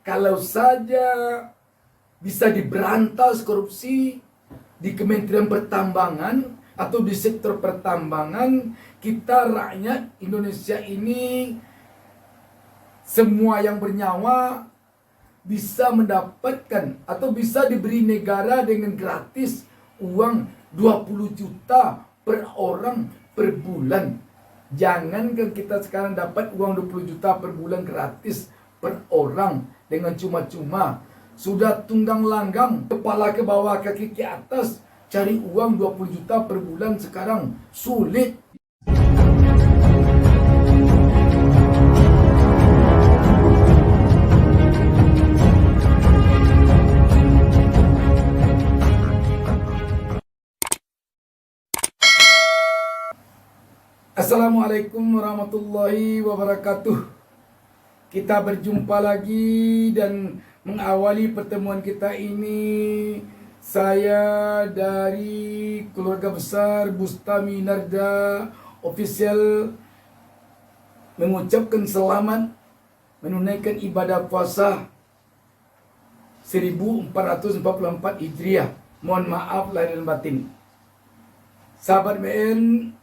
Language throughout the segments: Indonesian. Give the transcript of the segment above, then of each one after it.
kalau saja bisa diberantas korupsi di Kementerian Pertambangan atau di sektor pertambangan, kita rakyat Indonesia ini semua yang bernyawa bisa mendapatkan atau bisa diberi negara dengan gratis uang 20 juta per orang per bulan. Jangankan kita sekarang dapat uang 20 juta per bulan gratis per orang dengan cuma-cuma, sudah tunggang langgang, kepala ke bawah kaki ke atas, cari uang 20 juta per bulan sekarang sulit. Assalamualaikum warahmatullahi wabarakatuh. Kita berjumpa lagi dan mengawali pertemuan kita ini, saya dari keluarga besar Bustami Narda Official mengucapkan selamat menunaikan ibadah puasa 1444 Hijriah. Mohon maaf lahir dan batin. Sahabat BN,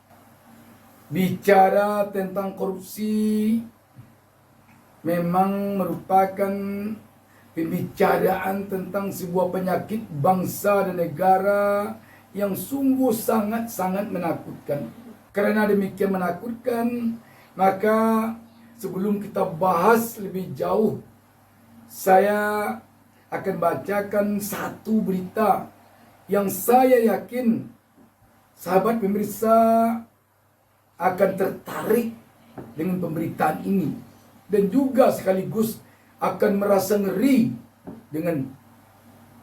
bicara tentang korupsi memang merupakan pembicaraan tentang sebuah penyakit bangsa dan negara yang sungguh sangat-sangat menakutkan. Karena demikian menakutkan, maka sebelum kita bahas lebih jauh, saya akan bacakan satu berita yang saya yakin sahabat pemirsa akan tertarik dengan pemberitaan ini dan juga sekaligus akan merasa ngeri dengan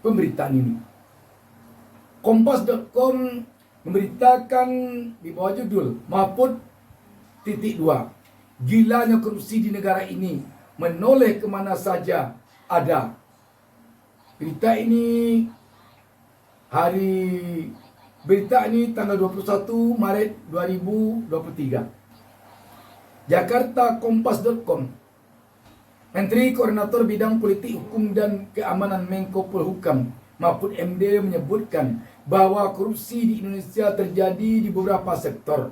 pemberitaan ini. Kompas.com memberitakan di bawah judul Mahfud .2, gilanya korupsi di negara ini menoleh kemana saja ada. Berita ini tanggal 21 Maret 2023. Jakarta, Kompas.com. Menteri Koordinator Bidang Politik Hukum dan Keamanan Menko Polhukam Mahfud MD menyebutkan bahwa korupsi di Indonesia terjadi di beberapa sektor.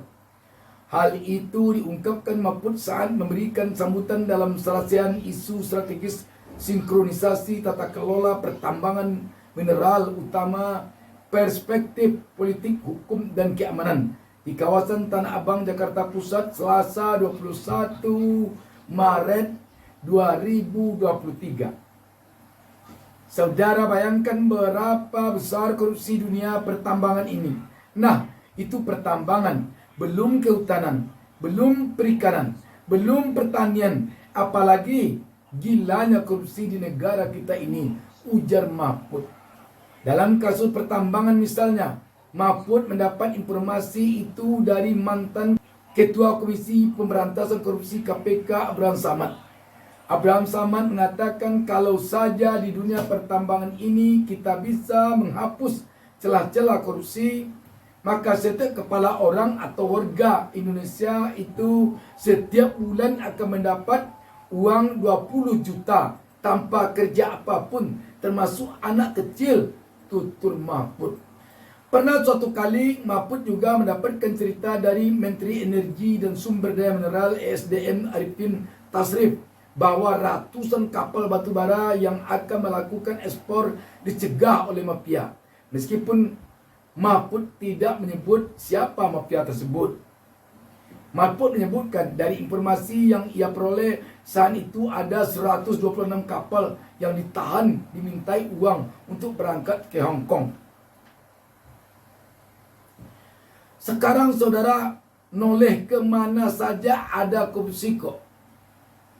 Hal itu diungkapkan Mahfud saat memberikan sambutan dalam serangkaian isu strategis sinkronisasi tata kelola pertambangan mineral utama perspektif politik hukum dan keamanan di kawasan Tanah Abang, Jakarta Pusat, Selasa 21 Maret 2023. Saudara bayangkan berapa besar korupsi dunia pertambangan ini. Nah, itu pertambangan, belum kehutanan, belum perikanan, belum pertanian, apalagi gilanya korupsi di negara kita ini, ujar Mahfud. Dalam kasus pertambangan misalnya, Mahfud mendapat informasi itu dari mantan Ketua Komisi Pemberantasan Korupsi KPK Abraham Samad. Abraham Samad mengatakan kalau saja di dunia pertambangan ini kita bisa menghapus celah-celah korupsi, maka setiap kepala orang atau warga Indonesia itu setiap bulan akan mendapat uang 20 juta tanpa kerja apapun, termasuk anak kecil, tutur Mahfud. Pernah suatu kali Mahfud juga mendapatkan cerita dari Menteri Energi dan Sumber Daya Mineral ESDM Arifin Tasrif bahwa ratusan kapal batubara yang akan melakukan ekspor dicegah oleh mafia. Meskipun Mahfud tidak menyebut siapa mafia tersebut. Mahfud menyebutkan dari informasi yang ia peroleh saat itu ada 126 kapal yang ditahan dimintai uang untuk berangkat ke Hong Kong. Sekarang saudara, noleh ke mana saja ada korupsi kok.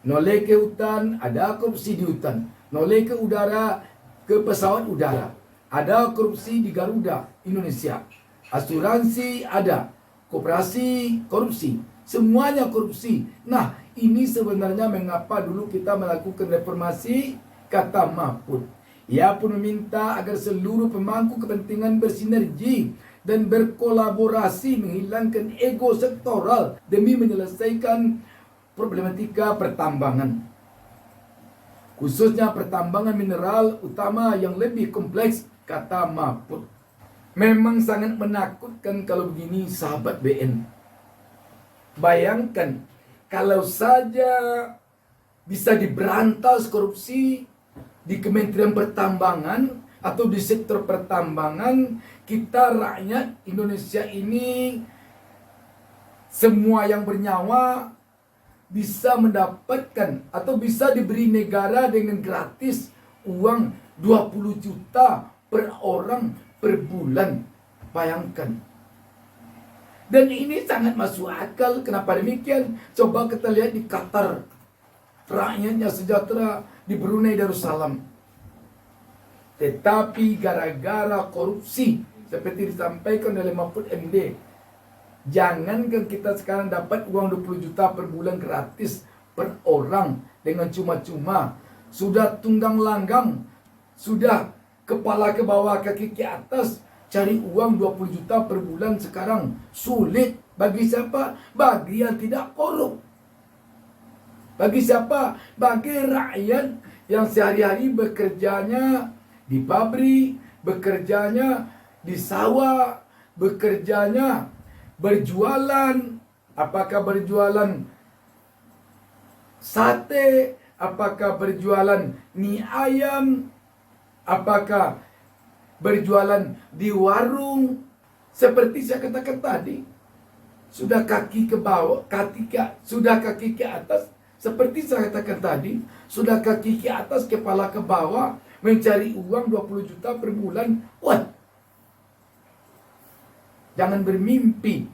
Noleh ke hutan, ada korupsi di hutan. Noleh ke udara, ke pesawat udara, ada korupsi di Garuda Indonesia. Asuransi ada, koperasi korupsi, semuanya korupsi. Nah, ini sebenarnya mengapa dulu kita melakukan reformasi, kata Mahfud. Ia pun meminta agar seluruh pemangku kepentingan bersinergi dan berkolaborasi menghilangkan ego sektoral demi menyelesaikan problematika pertambangan. khususnya pertambangan mineral utama yang lebih kompleks, kata Mahfud. Memang sangat menakutkan kalau begini, sahabat BN. Bayangkan kalau saja bisa diberantas korupsi di Kementerian Pertambangan atau di sektor pertambangan, kita rakyat Indonesia ini, semua yang bernyawa bisa mendapatkan atau bisa diberi negara dengan gratis uang 20 juta per orang per bulan. Bayangkan. Dan ini sangat masuk akal. Kenapa demikian? Coba kita lihat di Qatar. Rakyatnya sejahtera, di Brunei Darussalam. Tetapi gara-gara korupsi, seperti disampaikan oleh Mahfud MD, jangankan kita sekarang dapat uang 20 juta per bulan gratis per orang dengan cuma-cuma, sudah tunggang langgang, sudah kepala ke bawah kaki ke atas, cari uang 20 juta per bulan sekarang sulit. Bagi siapa? Bagi yang tidak korup. Bagi siapa? Bagi rakyat yang sehari-hari bekerjanya di pabrik, bekerjanya di sawah, bekerjanya berjualan. Apakah berjualan sate? Apakah berjualan mie ayam? Apakah berjualan di warung? Seperti saya katakan tadi, sudah kaki ke bawah, sudah kaki ke atas. Seperti saya katakan tadi, sudah kaki ke atas, kepala ke bawah, mencari uang 20 juta per bulan. Wah, jangan bermimpi.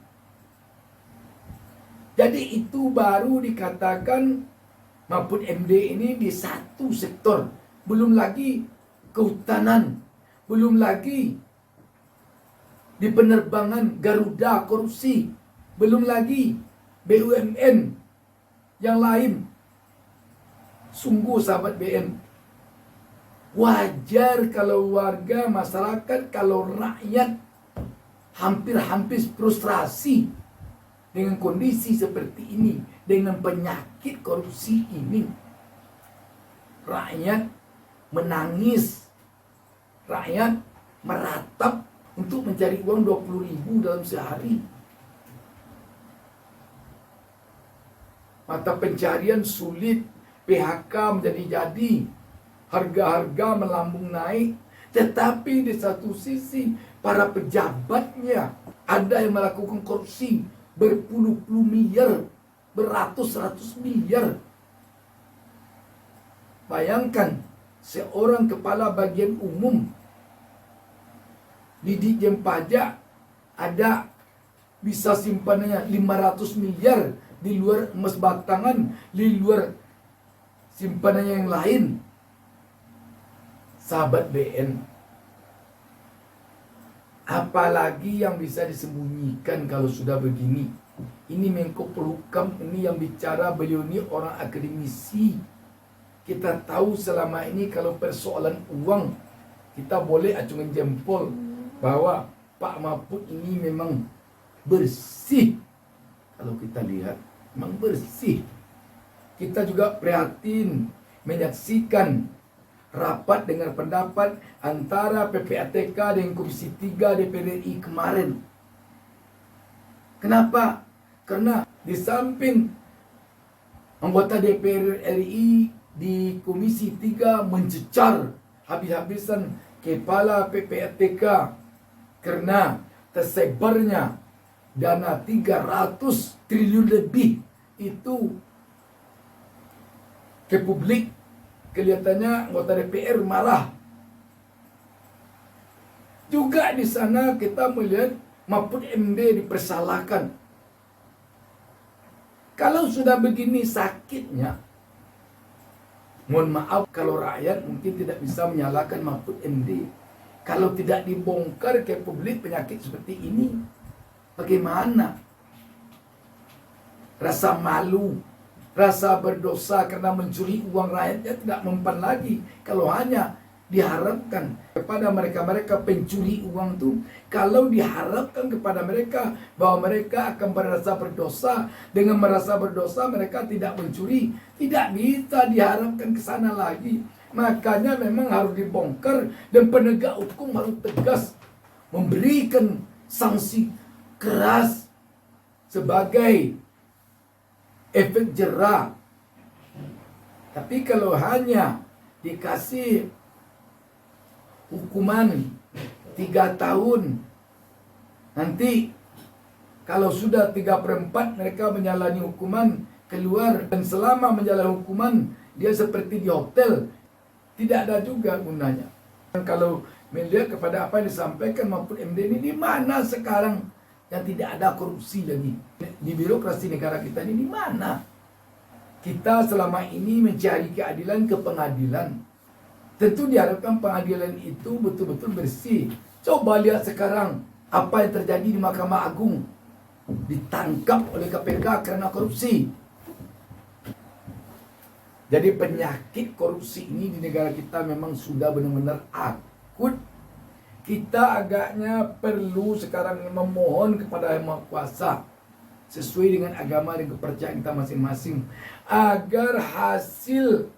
Jadi itu baru dikatakan Mahfud MD ini di satu sektor. Belum lagi kehutanan, belum lagi di penerbangan Garuda korupsi, belum lagi BUMN yang lain. Sungguh sahabat BN, wajar kalau warga masyarakat, kalau rakyat hampir-hampir frustrasi dengan kondisi seperti ini, dengan penyakit korupsi ini. Rakyat menangis, rakyat meratap untuk mencari uang 20.000 dalam sehari. Mata pencarian sulit, PHK menjadi-jadi, harga-harga melambung naik. Tetapi di satu sisi para pejabatnya ada yang melakukan korupsi berpuluh-puluh miliar, beratus-ratus miliar. Bayangkan seorang kepala bagian umum di Ditjen Pajak ada bisa simpanannya 500 miliar di luar emas batangan, di luar simpanannya yang lain. Sahabat BN, apalagi yang bisa disembunyikan kalau sudah begini? Ini Menko Polhukam, ini yang bicara, beliau ini orang akademisi. Kita tahu selama ini kalau persoalan uang, kita boleh acungan jempol bahwa Pak Mahfud ini memang bersih. Kalau kita lihat, memang bersih. Kita juga prihatin menyaksikan rapat dengar pendapat antara PPATK dengan Komisi 3 DPR RI kemarin. Kenapa? Karena di samping anggota DPR RI di Komisi 3 mencecar habis-habisan kepala PPATK karena tersebarnya dana 300 triliun lebih itu ke publik. Kelihatannya anggota DPR marah. Juga di sana kita melihat Mahfud MD dipersalahkan. Kalau sudah begini sakitnya, mohon maaf kalau rakyat mungkin tidak bisa menyalahkan Mahfud MD. Kalau tidak dibongkar ke publik penyakit seperti ini, bagaimana? Rasa malu, rasa berdosa karena mencuri uang rakyatnya tidak mempan lagi. Kalau hanya diharapkan kepada mereka-mereka pencuri uang itu, kalau diharapkan kepada mereka bahwa mereka akan merasa berdosa, dengan merasa berdosa mereka tidak mencuri, tidak bisa diharapkan ke sana lagi. Makanya memang harus dibongkar dan penegak hukum harus tegas memberikan sanksi keras sebagai efek jera. Tapi kalau hanya dikasih hukuman 3 tahun, nanti kalau sudah 3/4 mereka menjalani hukuman keluar, dan selama menjalani hukuman dia seperti di hotel, tidak ada juga gunanya. Dan kalau melihat kepada apa yang disampaikan maupun MD ini, di mana sekarang yang tidak ada korupsi lagi di birokrasi negara kita ini? Di mana kita selama ini mencari keadilan ke pengadilan? Tentu diharapkan pengadilan itu betul-betul bersih. Coba lihat sekarang apa yang terjadi di Mahkamah Agung, ditangkap oleh KPK karena korupsi. Jadi penyakit korupsi ini di negara kita memang sudah benar-benar akut. Kita agaknya perlu sekarang memohon kepada Yang Maha Kuasa sesuai dengan agama dan kepercayaan kita masing-masing, agar hasil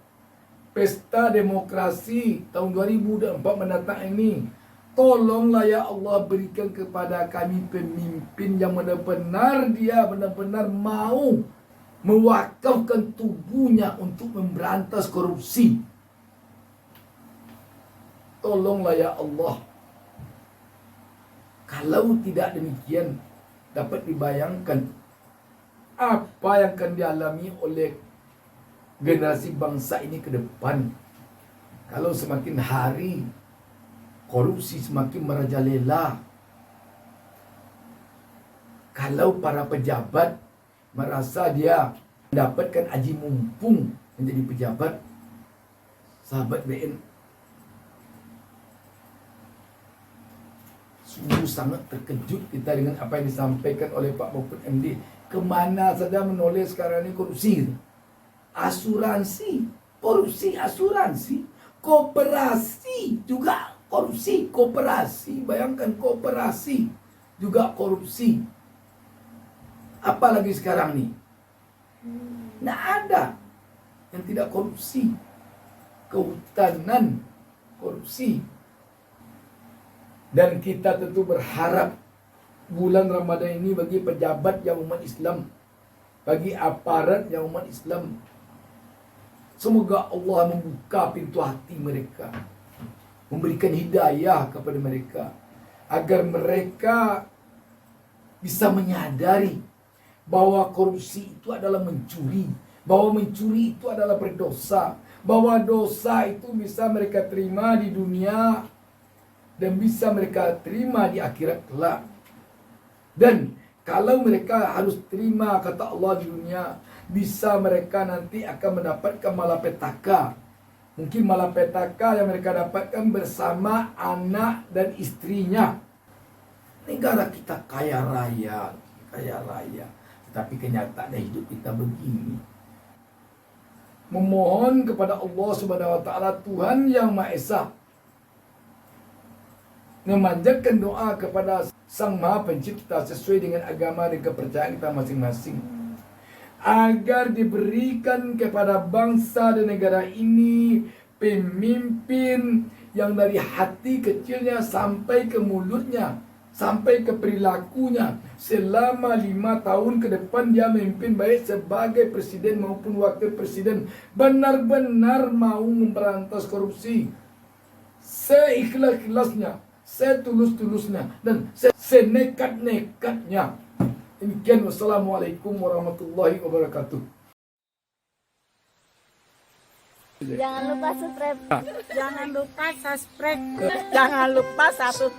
pesta demokrasi tahun 2024 mendatang ini, tolonglah ya Allah, berikan kepada kami pemimpin yang benar-benar mau mewakafkan tubuhnya untuk memberantas korupsi. Tolonglah ya Allah. Kalau tidak demikian, dapat dibayangkan apa yang akan dialami oleh generasi bangsa ini ke depan. Kalau semakin hari korupsi semakin merajalela, kalau para pejabat merasa dia mendapatkan aji mumpung menjadi pejabat, sahabat BN, sungguh sangat terkejut kita dengan apa yang disampaikan oleh Pak Mahfud MD. Kemana saja menoleh sekarang ini korupsi. Asuransi, korupsi asuransi. Koperasi juga korupsi. Koperasi, bayangkan koperasi juga korupsi. Apalagi sekarang nih, nggak ada yang tidak korupsi. Kehutanan korupsi. Dan kita tentu berharap bulan Ramadan ini bagi pejabat yang umat Islam, bagi aparat yang umat Islam, semoga Allah membuka pintu hati mereka, memberikan hidayah kepada mereka, agar mereka bisa menyadari bahwa korupsi itu adalah mencuri, bahwa mencuri itu adalah berdosa, bahwa dosa itu bisa mereka terima di dunia dan bisa mereka terima di akhirat kelak. Dan kalau mereka harus terima kata Allah di dunia, bisa mereka nanti akan mendapatkan malapetaka. Mungkin malapetaka yang mereka dapatkan bersama anak dan istrinya. Negara kita kaya raya. Tetapi kenyataan hidup kita begini. Memohon kepada Allah Subhanahu wa taala, Tuhan yang Maha Esa, memanjatkan doa kepada Sang Maha Pencipta sesuai dengan agama dan kepercayaan kita masing-masing, agar diberikan kepada bangsa dan negara ini pemimpin yang dari hati kecilnya sampai ke mulutnya, sampai ke perilakunya, selama 5 tahun ke depan dia memimpin baik sebagai presiden maupun wakil presiden, benar-benar mau memberantas korupsi seikhlas-ikhlasnya, setulus-tulusnya, dan senekat-nekatnya. Demikian, wassalamualaikum warahmatullahi wabarakatuh. Jangan lupa subscribe. Jangan lupa subscribe. Jangan lupa satu